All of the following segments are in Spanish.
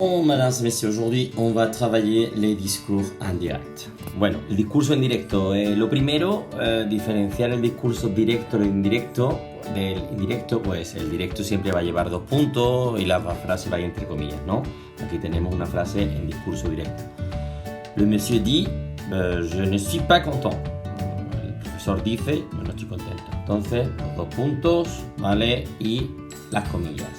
Bon, mesdames et messieurs, aujourd'hui on va travailler les discours en direct. Bueno, el discurso en directo. Lo primero, diferenciar el discurso directo del indirecto. Del indirecto, pues el directo siempre va a llevar dos puntos y la frase va a ir entre comillas, ¿no? Aquí tenemos una frase en discurso directo. Le monsieur dit, je ne suis pas content. El profesor dice, yo no estoy contento. Entonces, los dos puntos, ¿vale? Y las comillas.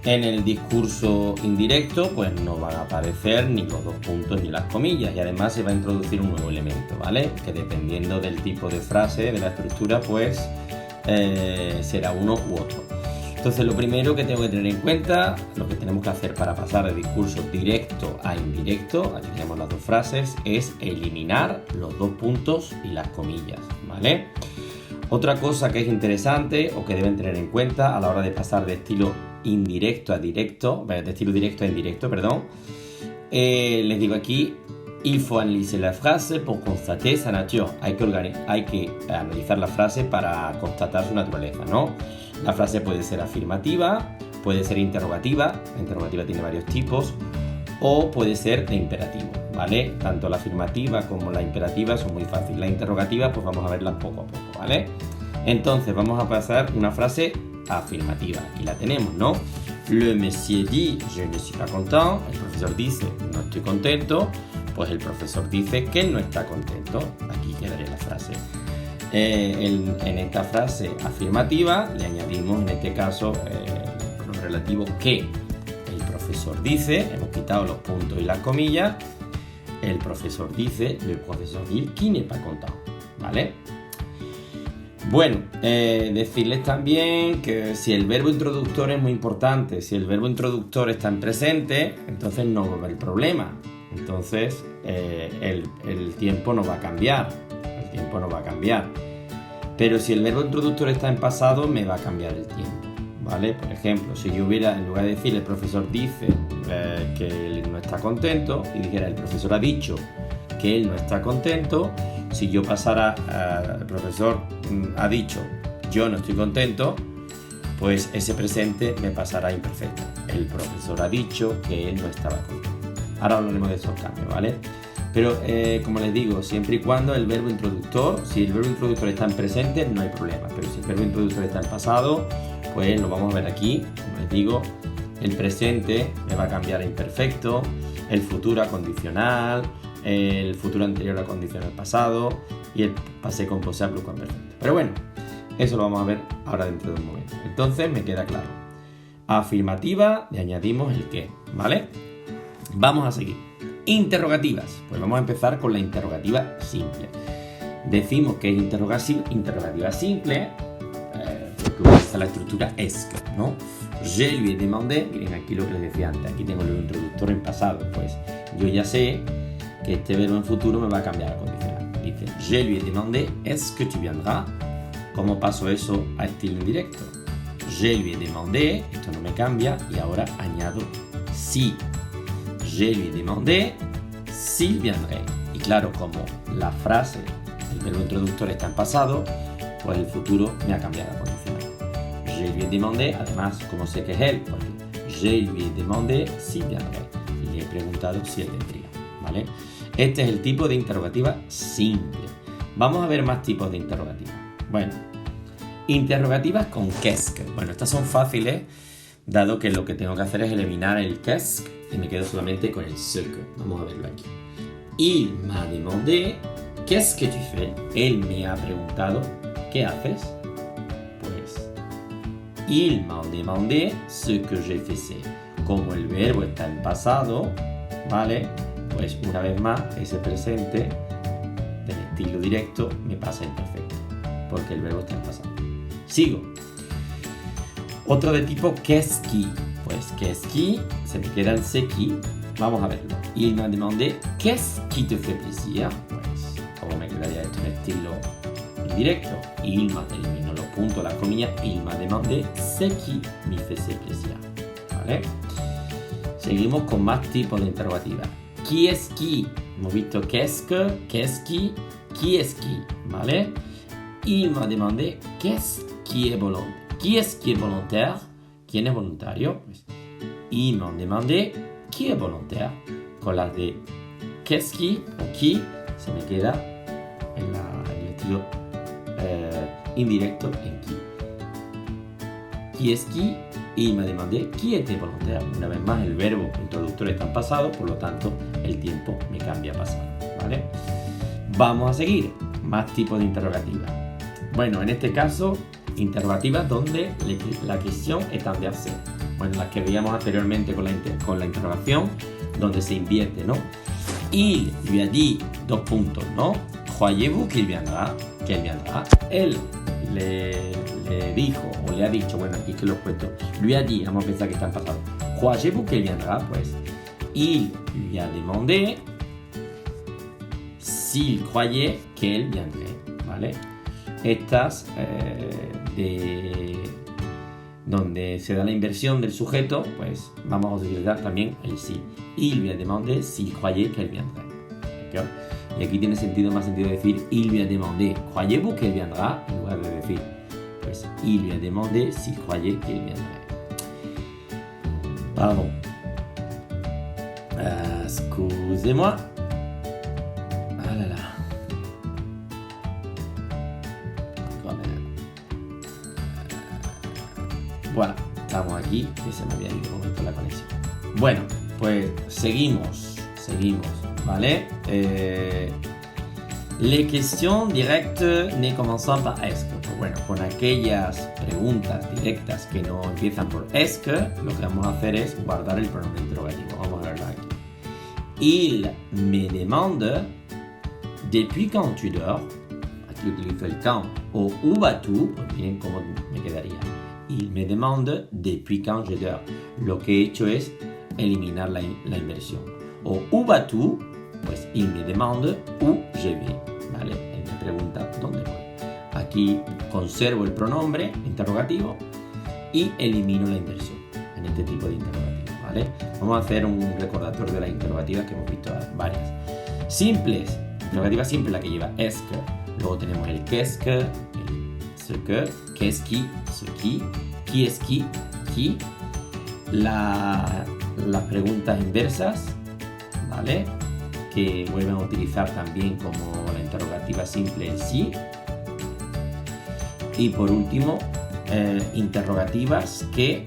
En el discurso indirecto, pues no van a aparecer ni los dos puntos ni las comillas, y además se va a introducir un nuevo elemento, ¿vale? Que dependiendo del tipo de frase, de la estructura, pues será uno u otro. Entonces, lo primero que tengo que tener en cuenta, lo que tenemos que hacer para pasar de discurso directo a indirecto, aquí tenemos las dos frases, es eliminar los dos puntos y las comillas, ¿vale? Otra cosa que es interesante o que deben tener en cuenta a la hora de pasar de estilo indirecto a directo, de estilo directo a indirecto, perdón, les digo aquí, il faut analyser la frase pour constater sa nature. Hay que analizar la frase para constatar su naturaleza, ¿no? La frase puede ser afirmativa, puede ser interrogativa, la interrogativa tiene varios tipos, o puede ser de imperativo, ¿vale? Tanto la afirmativa como la imperativa son muy fáciles. La interrogativa, pues vamos a verla poco a poco, ¿vale? Entonces, vamos a pasar una frase afirmativa. Aquí la tenemos, ¿no? Le monsieur dit, je ne suis pas content. El profesor dice, no estoy contento. Pues el profesor dice que no está contento. Aquí quedaría la frase. En esta frase afirmativa le añadimos, en este caso, lo relativo que. El profesor dice, hemos quitado los puntos y las comillas. El profesor dice, le professeur dit qui n'est pas content, ¿vale? Bueno, decirles también que si el verbo introductor es muy importante, si el verbo introductor está en presente, entonces no va a haber problema. Entonces el tiempo no va a cambiar. El tiempo no va a cambiar. Pero si el verbo introductor está en pasado, me va a cambiar el tiempo, ¿vale? Por ejemplo, si yo hubiera, en lugar de decir el profesor dice que él no está contento, y dijera el profesor ha dicho que él no está contento, si yo pasara, el profesor ha dicho yo no estoy contento, pues ese presente me pasará imperfecto. El profesor ha dicho que él no estaba contento. Ahora hablaremos de esos cambios, ¿vale? Pero como les digo, siempre y cuando el verbo introductor, si el verbo introductor está en presente, no hay problema. Pero si el verbo introductor está en pasado, pues lo vamos a ver aquí. Como les digo, el presente me va a cambiar a imperfecto, el futuro a condicional, el futuro anterior a condicional pasado y el passé composé a plucuamperfecto. Pero bueno, eso lo vamos a ver ahora dentro de un momento. Entonces me queda claro. Afirmativa, le añadimos el qué, ¿vale? Vamos a seguir. Interrogativas. Pues vamos a empezar con la interrogativa simple. Decimos que es interrogativa simple porque utiliza la estructura est, ¿no? Je lui ai demandé, miren aquí lo que les decía antes, aquí tengo el introductor en pasado, pues yo ya sé que este verbo en futuro me va a cambiar a condicional. Dice, je lui ai demandé, est-ce que tu viendras? ¿Cómo paso eso a estilo indirecto? Je lui ai demandé, esto no me cambia, y ahora añado si. Je lui ai demandé s'il viendrait. Y claro, como la frase, el verbo introductor está en pasado, pues el futuro me ha cambiado a condicional. Je lui ai demandé, además, como sé que es él, porque je lui ai demandé s'il viendrait. Y le he preguntado si él vendría, ¿vale? Este es el tipo de interrogativa simple. Vamos a ver más tipos de interrogativas. Bueno, interrogativas con qu'est-ce. Bueno, estas son fáciles, dado que lo que tengo que hacer es eliminar el qu'est-ce y me quedo solamente con el ce que. Vamos a verlo aquí. Il m'a demandé, qu'est-ce que tu fais? Él me ha preguntado, ¿qué haces? Pues, il m'a demandé ce que j'ai fait. Como el verbo está en pasado, ¿vale? Pues una vez más, ese presente del estilo directo me pasa imperfecto, porque el verbo está en pasado. Sigo. Otro de tipo qu'est-ce qui. Pues qu'est-ce qui, se me queda el c'est qui. Vamos a verlo. Il m'a demandé qu'est-ce qui te fait plaisir. Pues, ¿cómo me quedaría esto en estilo indirecto? Il m'a, elimino los puntos, las comillas. Il m'a demandé ce qui me faisait plaisir. ¿Vale? Seguimos con más tipos de interrogativas. Qui est-ce qui? Hemos visto qu'est-ce que, qu'est-ce qui est-ce qui, ¿vale? Il m'a demandé qu'est-ce qui est volontaire. ¿Quién es voluntario? Pues, ils m'ont demandé qui est volontaire. Con las de qu'est-ce qui o qui se me queda en el estilo indirecto en qui. Qui est qui? Y me demandé qui était volontaire. Una vez más, el verbo introductor está en pasado, por lo tanto, el tiempo me cambia a pasado. ¿Vale? Vamos a seguir. Más tipos de interrogativas. Bueno, en este caso, interrogativas donde la cuestión est inversée. Bueno, las que veíamos anteriormente con la interrogación, donde se invierte, ¿no? Il lui a dit, dos puntos, ¿no? Croyez-vous qu'il viendra? Qu'elle viendra. Él le dijo, o le ha dicho, bueno, aquí que lo he puesto, lui a dit, vamos a pensar que está en pasado. Croyez-vous qu'elle viendra? Pues, il lui a demandé s'il croyait qu'elle viendrait, ¿vale? Estas donde se da la inversión del sujeto, pues vamos a utilizar también el si. Il lui a demandé s'il croyait qu'elle viendrait. ¿Okay? Y aquí tiene más sentido decir il lui a demandé, croyez-vous qu'elle viendra, en lugar de decir, pues il lui a demandé s'il croyait qu'elle viendrait. Pardon. Excusez-moi. Ah là là. Voilà, estamos aquí, que se me había ido con esto la conexión. Bueno, pues seguimos, ¿vale? Les questions directes ne commençant par est-ce que. Pues bueno, con aquellas preguntas directas que no empiezan por est-ce que, lo que vamos a hacer es guardar el pronombre interrogativo. Vamos a verlo aquí. Il me demande depuis quand tu dors. Aquí utilizo el quand o où vas-tu. Pues miren cómo me quedaría. Il me demande depuis quand je dors. Lo que he hecho es eliminar la inversión. O où vas-tu, pues il me demande où je vais. ¿Vale? Él me pregunta dónde voy. Aquí conservo el pronombre interrogativo y elimino la inversión en este tipo de interrogativos. ¿Vale? Vamos a hacer un recordatorio de las interrogativas que hemos visto varias. Simples. Interrogativa simple, la que lleva est-ce que. Luego tenemos el qu'est-ce que, el ce que, qu'est-ce qui, ce qui est qui, las preguntas inversas, ¿vale? Que vuelven a utilizar también como la interrogativa simple el sí. Y por último, interrogativas que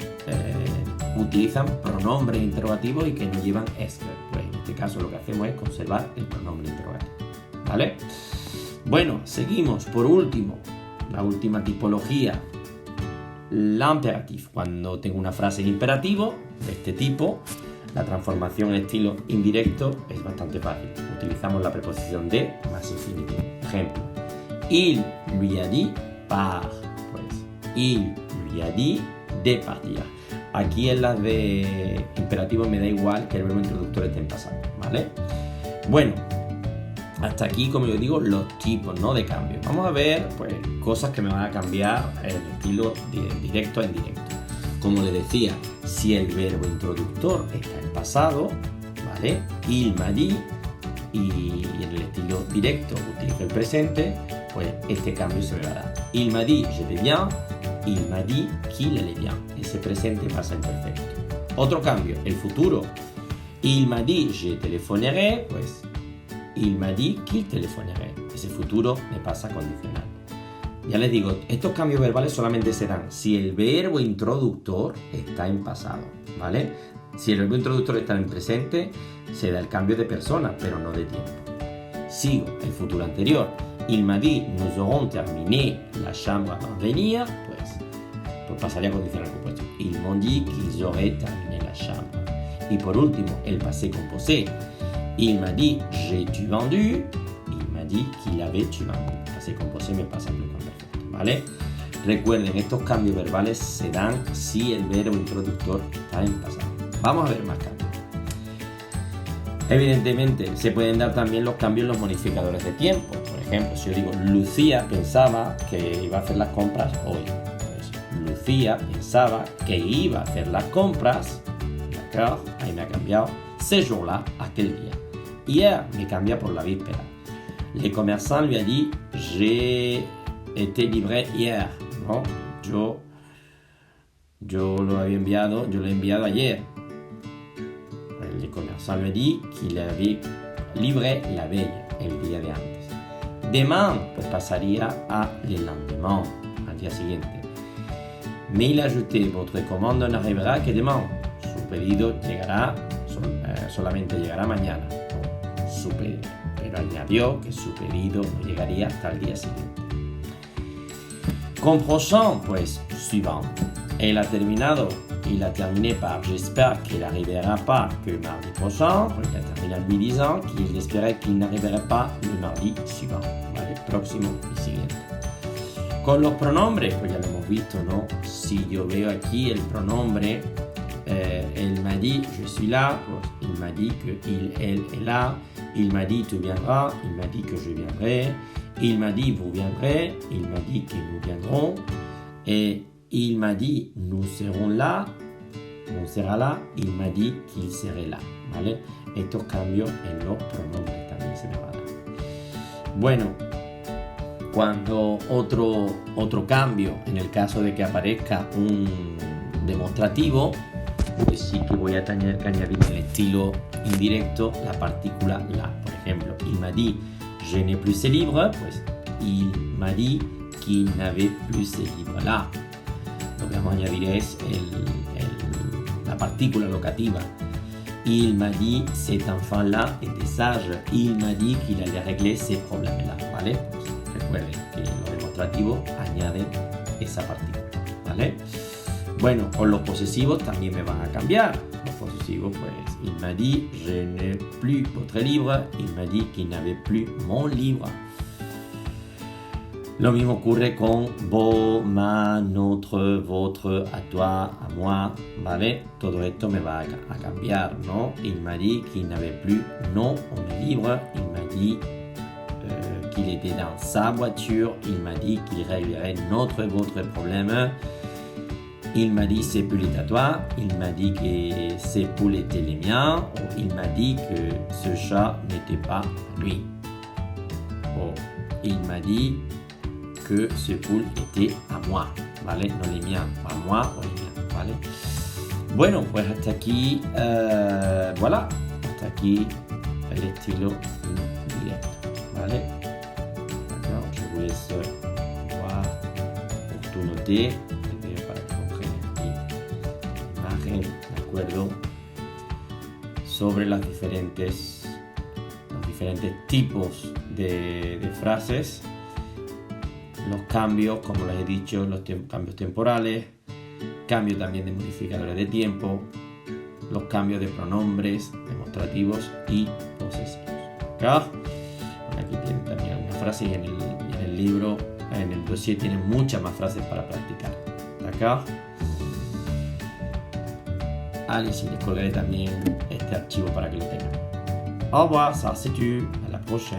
utilizan pronombres interrogativos y que no llevan est. Pues en este caso lo que hacemos es conservar el pronombre interrogativo, ¿vale? Bueno, seguimos. Por último, la última tipología, l'impératif. Cuando tengo una frase en imperativo de este tipo, la transformación en estilo indirecto es bastante fácil. Utilizamos la preposición de más infinitivo. Ejemplo, il lui a dit part. Pues, il lui a dit de partir. Aquí en las de imperativo me da igual que el verbo introductor esté en pasado, ¿vale? Bueno, hasta aquí, como yo digo, los tipos, ¿no?, de cambio. Vamos a ver, pues, cosas que me van a cambiar el estilo de directo a indirecto. Como les decía, si el verbo introductor está en pasado, ¿vale? Il m'a dit, y en el estilo directo utilizo el presente, pues este cambio se me va a dar. Il m'a dit je vais bien, il m'a dit qu'il allait bien. Ese presente pasa en perfecto. Otro cambio, el futuro. Il m'a dit je téléphonerai, pues il m'a dit qu'il téléphonerait. Ese futuro me pasa condicional. Ya les digo, estos cambios verbales solamente se dan si el verbo introductor está en pasado, ¿vale? Si el verbo introductor está en presente, se da el cambio de persona, pero no de tiempo. Sigo, el futuro anterior. Il m'a dit, nous aurons terminé la chambre avant de venir, pues pasaría a condicional compuesto. Ils m'ont dit qu'ils auraient terminé la chambre. Y por último, el passé composé. Il m'a dit, j'ai-tu vendu? Il m'a dit qu'il avait-tu vendu. Passé composé me pasa en perfecto, ¿vale? Recuerden, estos cambios verbales se dan si el verbo introductor está en pasado. Vamos a ver más cambios. Evidentemente, se pueden dar también los cambios en los modificadores de tiempo. Por ejemplo, si yo digo, Lucía pensaba que iba a hacer las compras hoy. Pues, Lucía pensaba que iba a hacer las compras, ¿d'accord? Ahí me ha cambiado ce jour-là, aquel día. Hier me cambia por la víspera. Le commerçant lui a dit, j'ai été livré hier. ¿No? Yo lo he enviado ayer. el commerçant me dit qu'il avait livré la veille, el día de antes. Demain, pues pasaría a le lendemain, al día siguiente. Mais il a ajouté, votre commande n'arrivera que demain. Su pedido llegará, solamente llegará mañana. Pero añadió que su pedido no llegaría hasta el día siguiente. Con prochain, pues suivant. Elle a terminado. Il a terminé par j'espère qu'il n'arrivera pas que mardi prochain. Il a terminé en lui disant qu'il espérait qu'il n'arriverait pas le mardi suivant. ¿Vale? Próximo y siguiente. Con los pronombres, pues ya lo hemos visto, ¿no? Si yo veo aquí el pronombre, elle m'a dit je suis là, pues il m'a dit que il, elle est là, il m'a dit tu viendras, il m'a dit que je viendrai, il m'a dit vous viendrez, il m'a dit que nous viendrons, et il m'a dit nous serons là, on sera là, il m'a dit qu'il serait là, ¿vale? Estos cambios en los pronombres también se me van a dar. Bueno, cuando otro cambio, en el caso de que aparezca un demostrativo, pues sí que voy a tener que añadir en el estilo indirecto la partícula la. Por ejemplo, il m'a dit je n'ai plus ces livres, pues il m'a dit qu'il n'avait plus ces livres là. Lo que vamos a añadir es la partícula locativa. Il m'a dit cet enfant-là était sage. Il m'a dit qu'il allait régler ces problèmes-là, ¿vale? Pues recuerden que los demostrativos añaden esa partícula, ¿vale? Bueno, con los posesivos también me van a cambiar. Los posesivos, pues, il m'a dit je n'ai plus votre livre. Il m'a dit qu'il n'avait plus mon livre. Lo mismo ocurre con vos, ma, notre, votre, à toi, à moi, ¿vale? Todo esto me va a cambiar, ¿no? Il m'a dit qu'il n'avait plus non mon livre. Il m'a dit qu'il était dans sa voiture. Il m'a dit qu'il réglerait votre problème. Il m'a dit ces poules étaient à toi. Il m'a dit que ces poules étaient les miens. Ou il m'a dit que ce chat n'était pas à lui. Ou il m'a dit que ce poule était a moi, ¿vale? No les miens, a moi o les miens, ¿vale? Bueno, pues hasta aquí, voilà, hasta aquí el estilo directo, ¿vale? D'accord, je vous laisse voir pour tout noter, para que comprendan aquí imagen, ¿de acuerdo? Sobre los diferentes tipos de frases. Los cambios, como les he dicho, los cambios temporales, cambio también de modificadores de tiempo, los cambios de pronombres demostrativos y posesivos. ¿D'accord? Aquí tienen también algunas frases y en el libro, en el dossier tienen muchas más frases para practicar. ¿D'accord? Allez, y les colgaré también este archivo para que lo tengan. Au revoir, ça c'est tout, à la prochaine.